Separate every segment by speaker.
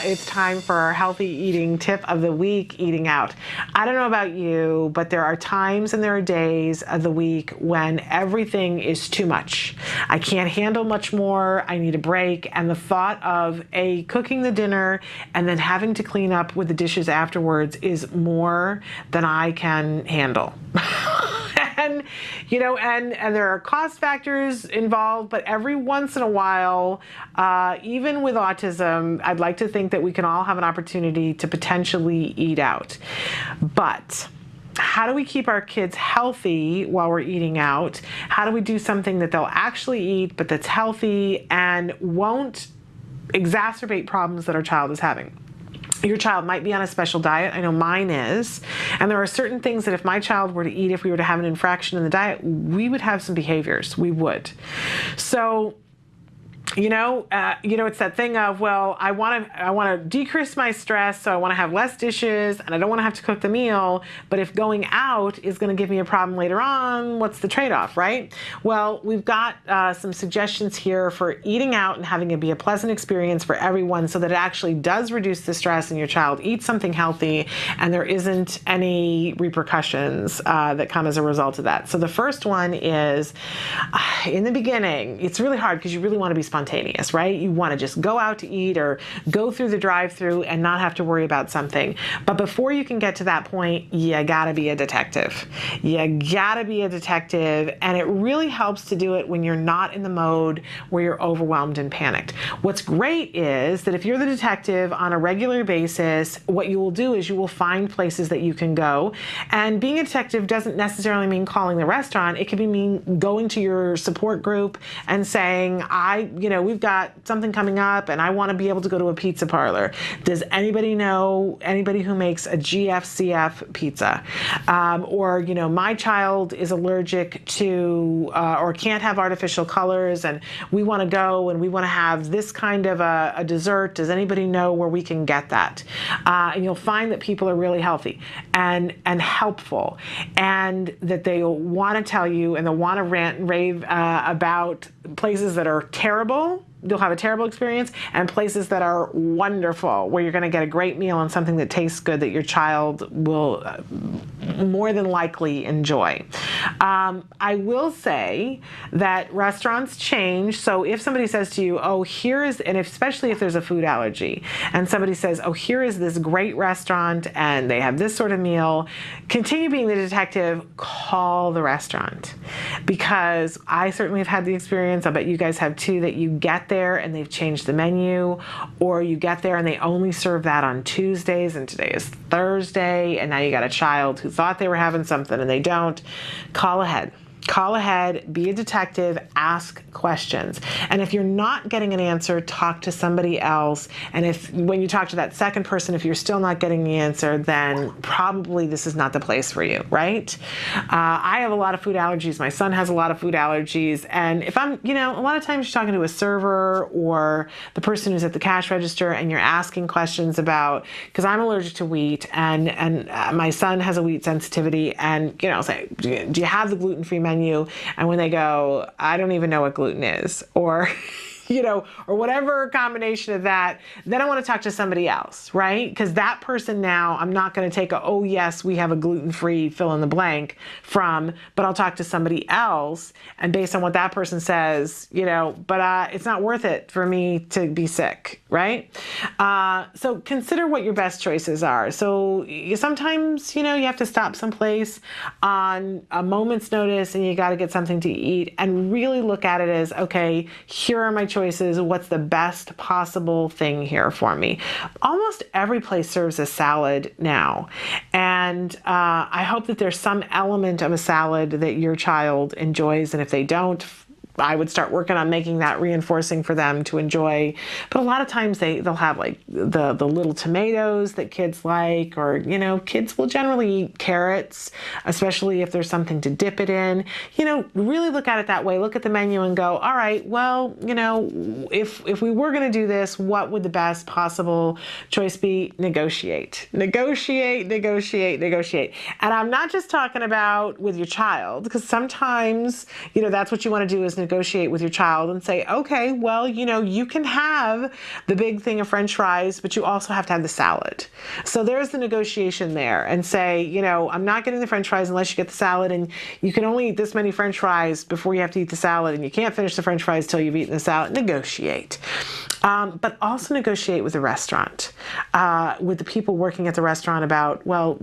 Speaker 1: it's time for our healthy eating tip of the week, eating out. I don't know about you, but there are times and there are days of the week when everything is too much. I can't handle much more. I need a break. And the thought of cooking the dinner and then having to clean up with the dishes afterwards is more than I can handle. And, and there are cost factors involved, but every once in a while, even with autism, I'd like to think that we can all have an opportunity to potentially eat out. But how do we keep our kids healthy while we're eating out? How do we do something that they'll actually eat, but that's healthy and won't exacerbate problems that our child is having? Your child might be on a special diet. I know mine is. And there are certain things that if my child were to eat, if we were to have an infraction in the diet, we would have some behaviors. We would. So, it's that thing of, well, I want to decrease my stress, so I want to have less dishes, and I don't want to have to cook the meal. But if going out is going to give me a problem later on, what's the trade-off, right? Well, we've got some suggestions here for eating out and having it be a pleasant experience for everyone, so that it actually does reduce the stress and your child eats something healthy, and there isn't any repercussions that come as a result of that. So the first one is, in the beginning, it's really hard because you really want to be spontaneous, right? You want to just go out to eat or go through the drive-through and not have to worry about something. But before you can get to that point, you gotta be a detective. You gotta be a detective, and it really helps to do it when you're not in the mode where you're overwhelmed and panicked. What's great is that if you're the detective on a regular basis, what you will do is you will find places that you can go. And being a detective doesn't necessarily mean calling the restaurant. It could mean going to your support group and saying, we've got something coming up and I want to be able to go to a pizza parlor. Does anybody know anybody who makes a GFCF pizza? My child is allergic to or can't have artificial colors, and we want to go and we want to have this kind of a dessert. Does anybody know where we can get that? And you'll find that people are really healthy and helpful, and that they'll want to tell you and they'll want to rant and rave about places that are terrible. You'll have a terrible experience, and places that are wonderful, where you're going to get a great meal and something that tastes good that your child will more than likely enjoy. I will say that restaurants change. So if somebody says to you, and especially if there's a food allergy, and somebody says, here is this great restaurant and they have this sort of meal, continue being the detective, call the restaurant. Because I certainly have had the experience, I bet you guys have too, that you get there and they've changed the menu, or you get there and they only serve that on Tuesdays and today is Thursday, and now you got a child who thought they were having something and they don't. Call ahead. Call ahead, be a detective, ask questions. And if you're not getting an answer, talk to somebody else. And when you talk to that second person, if you're still not getting the answer, then probably this is not the place for you, right? I have a lot of food allergies. My son has a lot of food allergies. And if I'm, a lot of times you're talking to a server or the person who's at the cash register and you're asking questions about, because I'm allergic to wheat and my son has a wheat sensitivity, and, say, do you have the gluten-free menu? And when they go, I don't even know what gluten is, or or whatever combination of that, then I want to talk to somebody else, right? Because that person now, I'm not going to take yes, we have a gluten-free fill in the blank from, but I'll talk to somebody else, and based on what that person says, but it's not worth it for me to be sick, right? So consider what your best choices are. So sometimes, you have to stop someplace on a moment's notice and you got to get something to eat, and really look at it as, okay, here are my choices. What's the best possible thing here for me? Almost every place serves a salad now. And I hope that there's some element of a salad that your child enjoys. And if they don't, I would start working on making that reinforcing for them to enjoy. But a lot of times they'll have like the little tomatoes that kids like, or, kids will generally eat carrots, especially if there's something to dip it in. Really look at it that way. Look at the menu and go, all right, well, if we were going to do this, what would the best possible choice be? Negotiate. Negotiate, negotiate, negotiate. And I'm not just talking about with your child, because sometimes, that's what you want to do is negotiate with your child and say, okay, well, you can have the big thing of French fries, but you also have to have the salad. So there's the negotiation there, and say, I'm not getting the French fries unless you get the salad, and you can only eat this many French fries before you have to eat the salad, and you can't finish the French fries till you've eaten the salad. Negotiate. But also negotiate with the restaurant, with the people working at the restaurant about, well,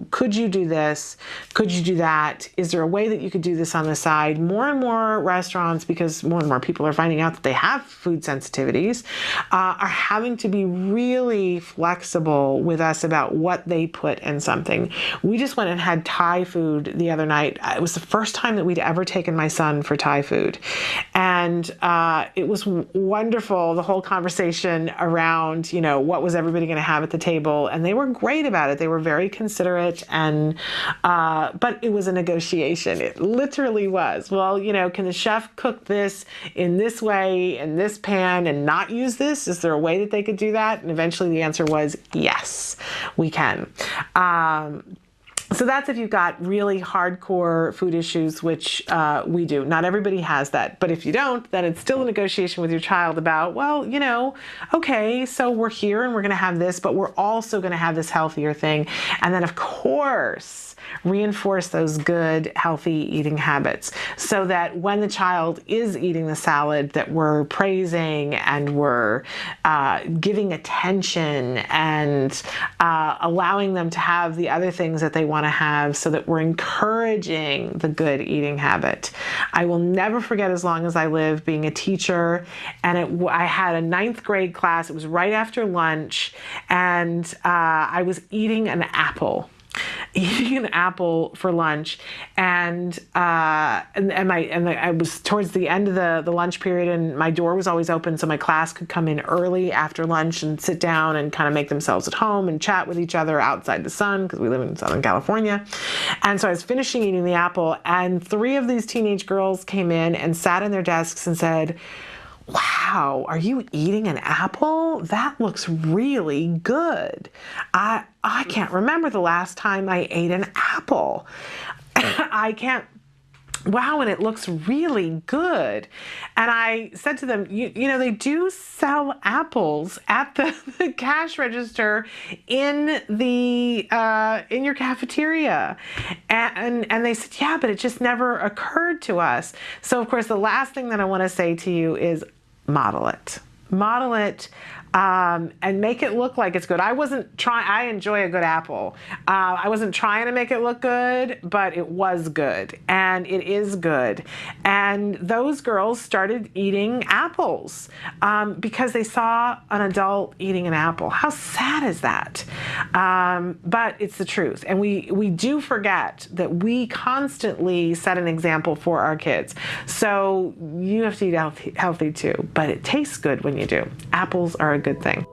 Speaker 1: could you do this? Could you do that? Is there a way that you could do this on the side? More and more restaurants, because more and more people are finding out that they have food sensitivities, are having to be really flexible with us about what they put in something. We just went and had Thai food the other night. It was the first time that we'd ever taken my son for Thai food. And it was wonderful, the whole conversation around, what was everybody going to have at the table. And they were great about it. They were very considerate. And but it was a negotiation. It literally was. Well, can the chef cook this in this way, in this pan, and not use this? Is there a way that they could do that? And eventually the answer was yes, we can. So that's if you've got really hardcore food issues, which we do. Not everybody has that. But if you don't, then it's still a negotiation with your child about, well, okay, so we're here and we're going to have this, but we're also going to have this healthier thing. And then, of course, reinforce those good, healthy eating habits so that when the child is eating the salad, that we're praising and we're giving attention and allowing them to have the other things that they want to have, so that we're encouraging the good eating habit. I will never forget, as long as I live, being a teacher, and I had a 9th grade class. It was right after lunch, and I was eating an apple for lunch, and I was towards the end of the lunch period, and my door was always open, so my class could come in early after lunch and sit down and kind of make themselves at home and chat with each other outside the sun, because we live in Southern California. And so I was finishing eating the apple, and 3 of these teenage girls came in and sat in their desks and said, "Wow, are you eating an apple? That looks really good. I can't remember the last time I ate an apple. Wow, and it looks really good." And I said to them, they do sell apples at the cash register in your cafeteria. And they said, yeah, but it just never occurred to us. So of course, the last thing that I want to say to you is model it. Model it. And make it look like it's good. I enjoy a good apple. I wasn't trying to make it look good, but it was good, and it is good. And those girls started eating apples because they saw an adult eating an apple. How sad is that? But it's the truth. And we do forget that we constantly set an example for our kids. So you have to eat healthy too, but it tastes good when you do. Apples are a good thing.